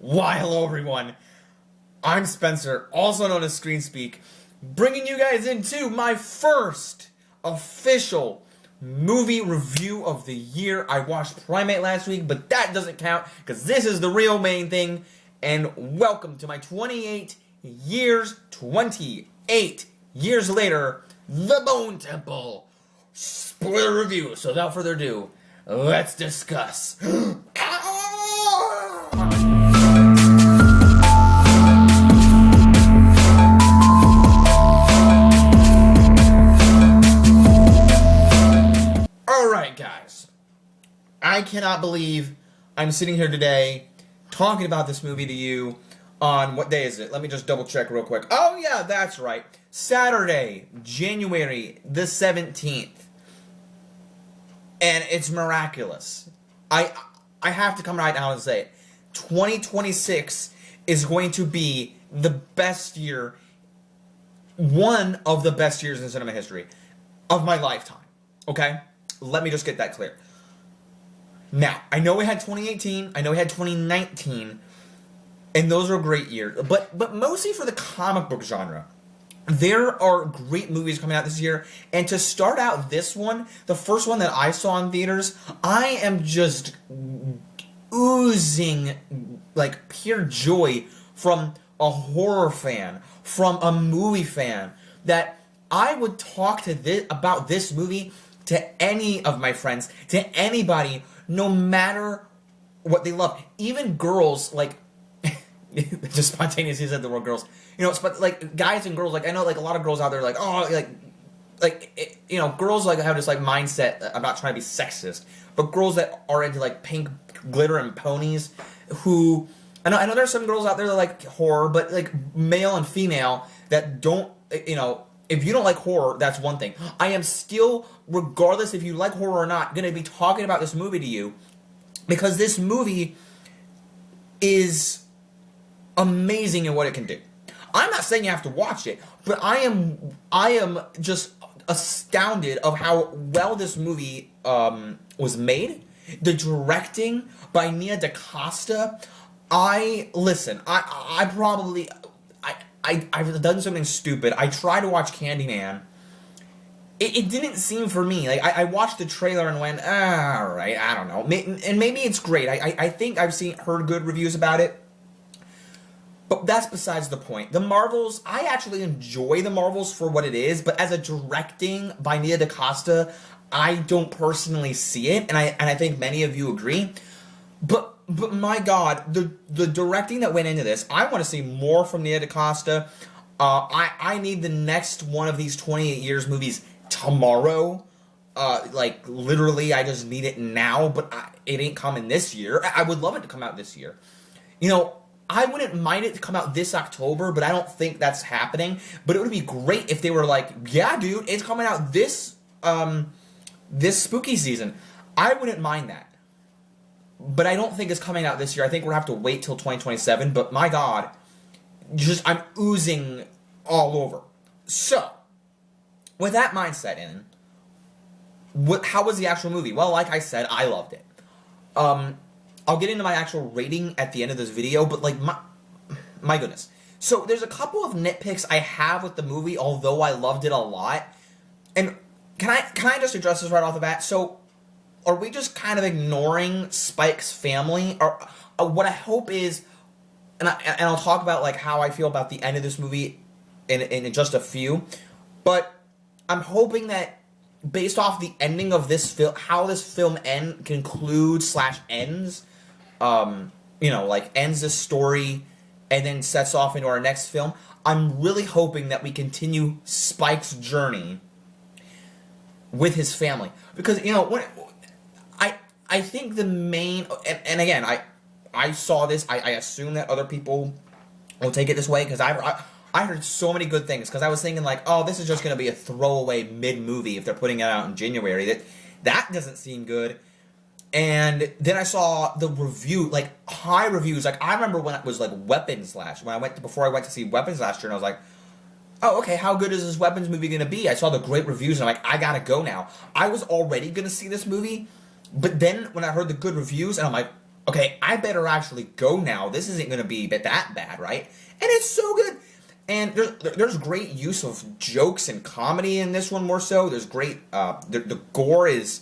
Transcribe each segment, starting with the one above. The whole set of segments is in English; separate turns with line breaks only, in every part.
Why, hello everyone. I'm Spencer, also known as ScreenSpeak, bringing you guys into my first official movie review of the year. I watched Primate last week, but that doesn't count because this is the real main thing. And welcome to my 28 years later, The Bone Temple spoiler review. So without further ado, let's discuss. Alright guys, I cannot believe I'm sitting here today talking about this movie to you on, what day is it? Let me just double check real quick. Oh yeah, that's right. Saturday, January the 17th. And it's miraculous. I have to come right now and say it. 2026 is going to be the best year, one of the best years in cinema history of my lifetime. Okay? Let me just get that clear. Now, I know we had 2018, I know we had 2019, and those are great years, but mostly for the comic book genre. There are great movies coming out this year, and to start out this one, the first one that I saw in theaters, I am just oozing, like, pure joy from a horror fan, from a movie fan, that I would talk to about this movie to any of my friends, to anybody, no matter what they love. Even girls, like, just spontaneously said the word girls. You know, like, guys and girls, like, I know, like, a lot of girls out there, like, oh, you know, girls, like, have this, like, mindset. I'm not trying to be sexist, but girls that are into, like, pink glitter and ponies, who, I know there's some girls out there that like horror, but, like, male and female that don't, you know, if you don't like horror, that's one thing. I am still, regardless if you like horror or not, going to be talking about this movie to you, because this movie is amazing in what it can do. I'm not saying you have to watch it, but I am just astounded of how well this movie was made. The directing by Nia DaCosta. I've done something stupid. I tried to watch Candyman. It didn't seem for me. Like, I watched the trailer and went, alright, I don't know. And maybe it's great. I think I've heard good reviews about it. But that's besides the point. The Marvels, I actually enjoy the Marvels for what it is, but as a directing by Nia DaCosta, I don't personally see it, and I think many of you agree. But my God, the directing that went into this, I want to see more from Nia DaCosta. I need the next one of these 28 years movies tomorrow. Like, literally, I just need it now, but it ain't coming this year. I would love it to come out this year. You know, I wouldn't mind it to come out this October, but I don't think that's happening. But it would be great if they were like, yeah, dude, it's coming out this spooky season. I wouldn't mind that. But I don't think it's coming out this year. I think we'll have to wait till 2027. But my God, I'm oozing all over. So, with that mindset in, how was the actual movie? Well, like I said, I loved it. I'll get into my actual rating at the end of this video, but, like, my goodness. So, there's a couple of nitpicks I have with the movie, although I loved it a lot. And can I just address this right off the bat? So, are we just kind of ignoring Spike's family? Or what I hope is, and I'll talk about, like, how I feel about the end of this movie in just a few, but I'm hoping that based off the ending of this film, how this film concludes / ends, you know, like, ends this story and then sets off into our next film, I'm really hoping that we continue Spike's journey with his family. Because, you know, I think the main, and again, I saw this, I assume that other people will take it this way, because I heard so many good things, because I was thinking, like, oh, this is just going to be a throwaway mid-movie if they're putting it out in January. That doesn't seem good. And then I saw the review, like, high reviews. Like, I remember when it was, like, Weapons before I went to see Weapons last year, and I was like, oh, okay, how good is this Weapons movie going to be? I saw the great reviews, and I'm like, I gotta go now. I was already going to see this movie, but then when I heard the good reviews, and I'm like, okay, I better actually go now. This isn't going to be that bad, right? And it's so good. And there's great use of jokes and comedy in this one more so. There's great, the gore is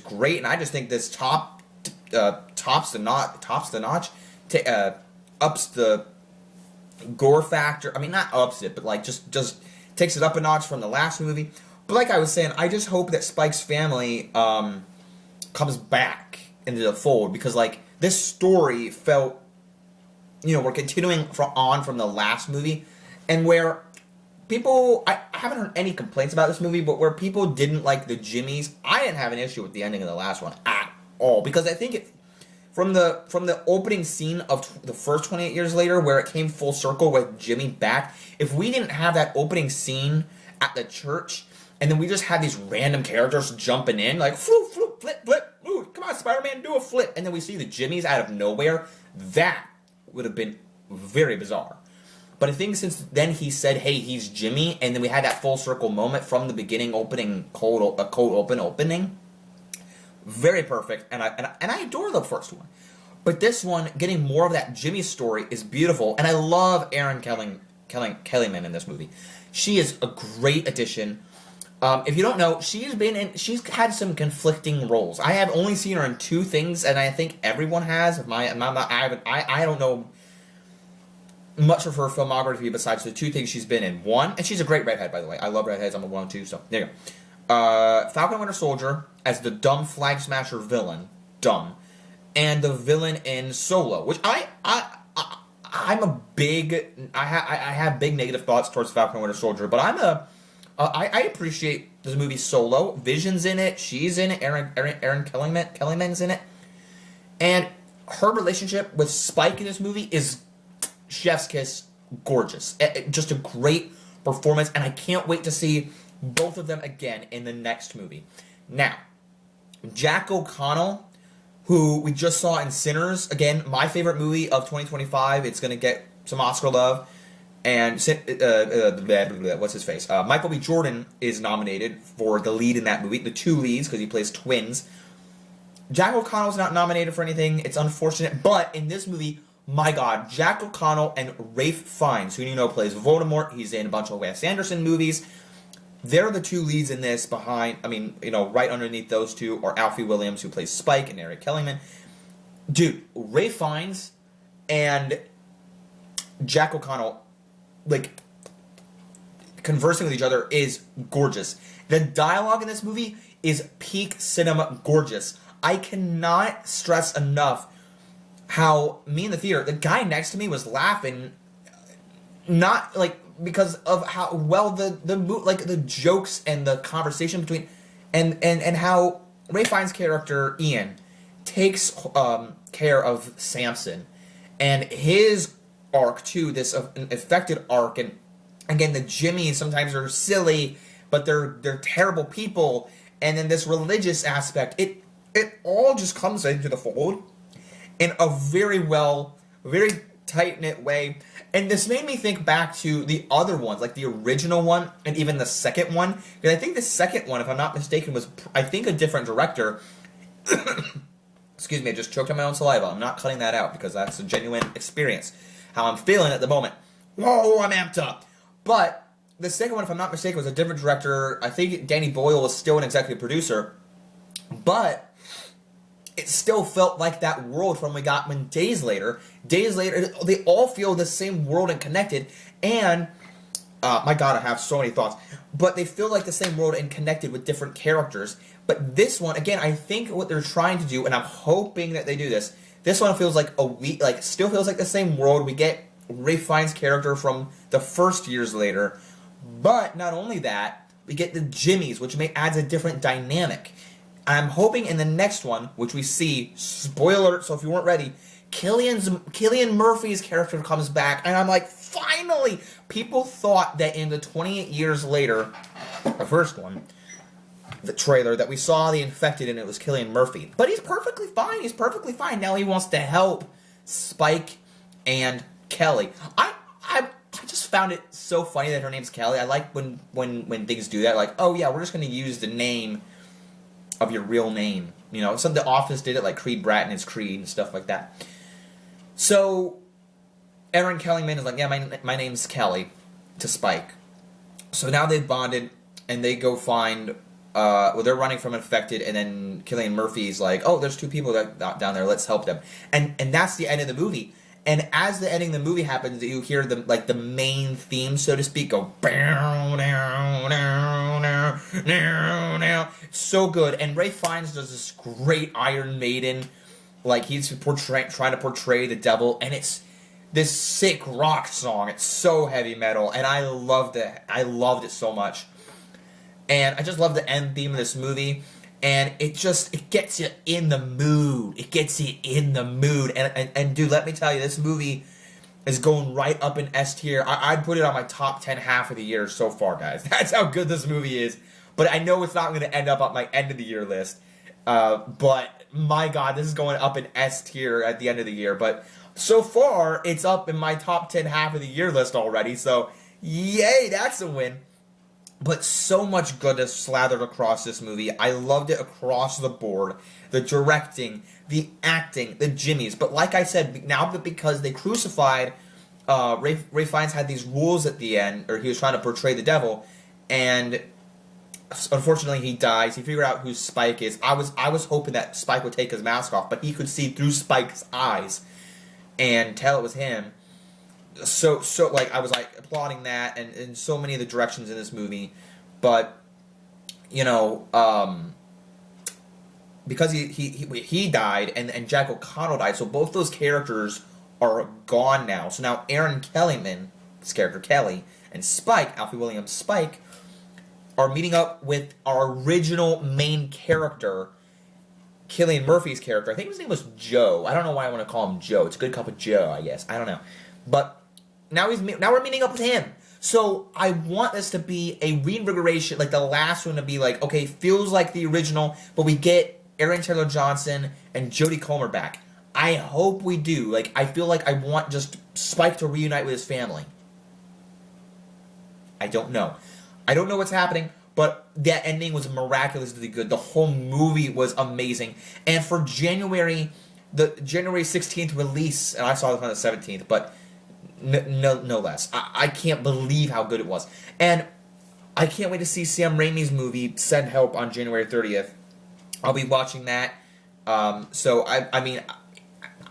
great, and I just think this tops the notch, ups the gore factor. I mean, not ups it, but like just takes it up a notch from the last movie. But like I was saying, I just hope that Spike's family comes back into the fold, because like this story felt, we're continuing from the last movie, and where people, I haven't heard any complaints about this movie, but where people didn't like the Jimmies, I didn't have an issue with the ending of the last one at all, because I think it, from the opening scene of the first 28 years later, where it came full circle with Jimmy back, if we didn't have that opening scene at the church, and then we just had these random characters jumping in, like, floop, floop, flip, flip, ooh, come on, Spider-Man, do a flip, and then we see the Jimmies out of nowhere, that would have been very bizarre. But I think since then he said, hey, he's Jimmy, and then we had that full circle moment from the beginning, cold opening, very perfect, and I adore the first one. But this one, getting more of that Jimmy story is beautiful, and I love Erin Kellyman in this movie. She is a great addition. If you don't know, she's had some conflicting roles. I have only seen her in 2 things, and I think everyone has. I don't know much of her filmography besides the 2 things she's been in. One, and she's a great redhead, by the way. I love redheads. I'm a 1 too, so there you go. Falcon and Winter Soldier as the dumb flag smasher villain, and the villain in Solo, which I'm a big, I have big negative thoughts towards Falcon and Winter Soldier, but I appreciate the movie Solo. Vision's in it, she's in it, Erin Kellyman's in it, and her relationship with Spike in this movie is chef's kiss, gorgeous. Just a great performance, and I can't wait to see both of them again in the next movie. Now, Jack O'Connell, who we just saw in Sinners, again, my favorite movie of 2025. It's going to get some Oscar love. And what's his face? Michael B. Jordan is nominated for the lead in that movie, the 2 leads, because he plays twins. Jack O'Connell's not nominated for anything. It's unfortunate, but in this movie, my God, Jack O'Connell and Ralph Fiennes, who plays Voldemort. He's in a bunch of Wes Anderson movies. They're the 2 leads in this right underneath those 2 are Alfie Williams, who plays Spike, and Erin Kellyman. Dude, Ralph Fiennes and Jack O'Connell, like, conversing with each other is gorgeous. The dialogue in this movie is peak cinema gorgeous. I cannot stress enough how me in the theater, the guy next to me was laughing, not like because of how well the jokes and the conversation between, and how Ralph Fiennes' character Ian takes care of Samson and his arc too, this affected arc, and again the Jimmies sometimes are silly, but they're terrible people, and then this religious aspect, it all just comes into the fold in a very tight-knit way. And this made me think back to the other ones, like the original one and even the second one. Because I think the second one, if I'm not mistaken, was, I think, a different director. Excuse me, I just choked on my own saliva. I'm not cutting that out because that's a genuine experience. How I'm feeling at the moment. Whoa, I'm amped up. But the second one, if I'm not mistaken, was a different director. I think Danny Boyle was still an executive producer. But it still felt like that world from when Days Later, they all feel the same world and connected, and, my God, I have so many thoughts, but they feel like the same world and connected with different characters. But this one, again, I think what they're trying to do, and I'm hoping that they do this one feels like still feels like the same world. We get Ralph Fiennes' character from the first Years Later, but not only that, we get the Jimmies, which adds a different dynamic. I'm hoping in the next one, which we see, spoiler, so if you weren't ready, Cillian Murphy's character comes back, and I'm like, finally! People thought that in the 28 years later, the first one, the trailer, that we saw the infected and it was Cillian Murphy. But he's perfectly fine. Now he wants to help Spike and Kelly. I just found it so funny that her name's Kelly. I like when things do that, like, oh yeah, we're just going to use the name of your real name. You know, some of The Office did it, like Creed Bratton is Creed and stuff like that. So Aaron Kellyman is like, yeah, my name's Kelly, to Spike. So now they've bonded, and they go find, well, they're running from infected, and then Cillian Murphy's like, oh, there's 2 people down there, let's help them. And that's the end of the movie. And as the ending of the movie happens, you hear the main theme, so to speak, go so good. And Ray Fiennes does this great Iron Maiden, like he's trying to portray the devil, and it's this sick rock song. It's so heavy metal, and I loved it. I loved it so much. And I just love the end theme of this movie. And it gets you in the mood. It gets you in the mood. And dude, let me tell you, this movie is going right up in S tier. I'd put it on my top 10 half of the year so far, guys. That's how good this movie is. But I know it's not going to end up on my end of the year list. But my God, this is going up in S tier at the end of the year. But so far, it's up in my top 10 half of the year list already. So, yay, that's a win. But so much goodness slathered across this movie. I loved it across the board. The directing, the acting, the jimmies. But like I said, now that because they crucified, Ray Fiennes had these rules at the end, or he was trying to portray the devil, and unfortunately he dies. He figured out who Spike is. I was hoping that Spike would take his mask off, but he could see through Spike's eyes and tell it was him. So like I was like applauding that, and so many of the directions in this movie, but you know, because he died and Jack O'Connell died, so both those characters are gone now. So now Aaron Kellyman, his character Kelly, and Spike, Alfie Williams Spike, are meeting up with our original main character, Cillian Murphy's character. I think his name was Joe. I don't know why I want to call him Joe. It's a good cup of Joe, I guess. I don't know, but. Now we're meeting up with him. So I want this to be a reinvigoration, like the last one to be like, okay, feels like the original, but we get Aaron Taylor Johnson and Jodie Comer back. I hope we do. Like, I feel like I want just Spike to reunite with his family. I don't know. I don't know what's happening, but that ending was miraculously good. The whole movie was amazing. And for the January 16th release, and I saw this on the 17th, but no less. I can't believe how good it was. And I can't wait to see Sam Raimi's movie, Send Help, on January 30th. I'll be watching that. So, I mean,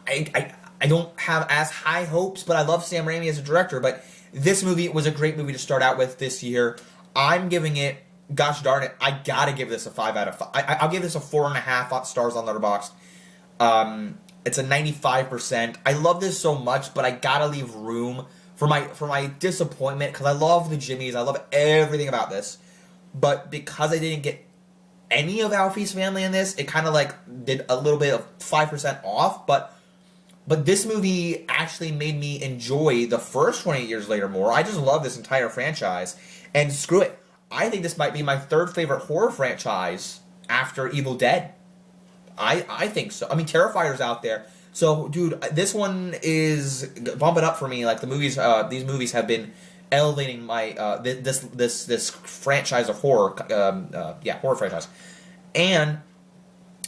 I don't have as high hopes, but I love Sam Raimi as a director. But this movie was a great movie to start out with this year. I'm giving it, gosh darn it, I gotta give this a 5 out of 5. I'll give this a 4.5 stars on Letterboxd. It's a 95%. I love this so much, but I gotta leave room for my disappointment, because I love the jimmies, I love everything about this. But because I didn't get any of Alfie's family in this, it kind of like did a little bit of 5% off. But this movie actually made me enjoy the first 28 Years Later more. I just love this entire franchise. And screw it, I think this might be my 3rd favorite horror franchise after Evil Dead. I think so. I mean, Terrifier's out there. So, dude, this one is bumping up for me. Like, the movies, these movies have been elevating my, this franchise of horror, horror franchise. And,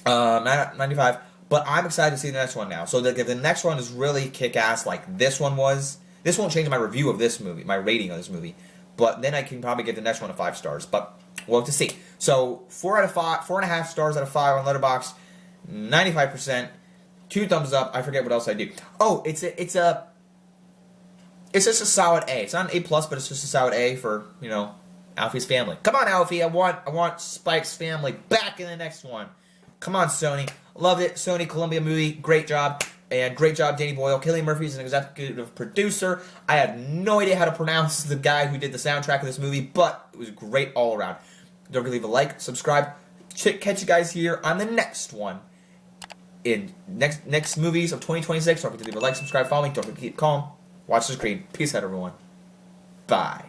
95, but I'm excited to see the next one now. So, the next one is really kick-ass like this one was. This won't change my review of this movie, my rating of this movie. But then I can probably give the next one a 5 stars. But we'll have to see. So, 4 out of 5, 4.5 stars out of 5 on Letterboxd. 95%, 2 thumbs up. I forget what else I do. Oh, it's just a solid A. It's not an A+, but it's just a solid A for, you know, Alfie's family. Come on, Alfie. I want Spike's family back in the next one. Come on, Sony. Loved it. Sony, Columbia movie. Great job. And great job, Danny Boyle. Cillian Murphy's an executive producer. I have no idea how to pronounce the guy who did the soundtrack of this movie, but it was great all around. Don't forget to leave a like, subscribe. Catch you guys here on the next one. In next movies of 2026. Don't forget to leave a like, subscribe, follow me. Don't forget to keep calm. Watch the screen. Peace out, everyone. Bye.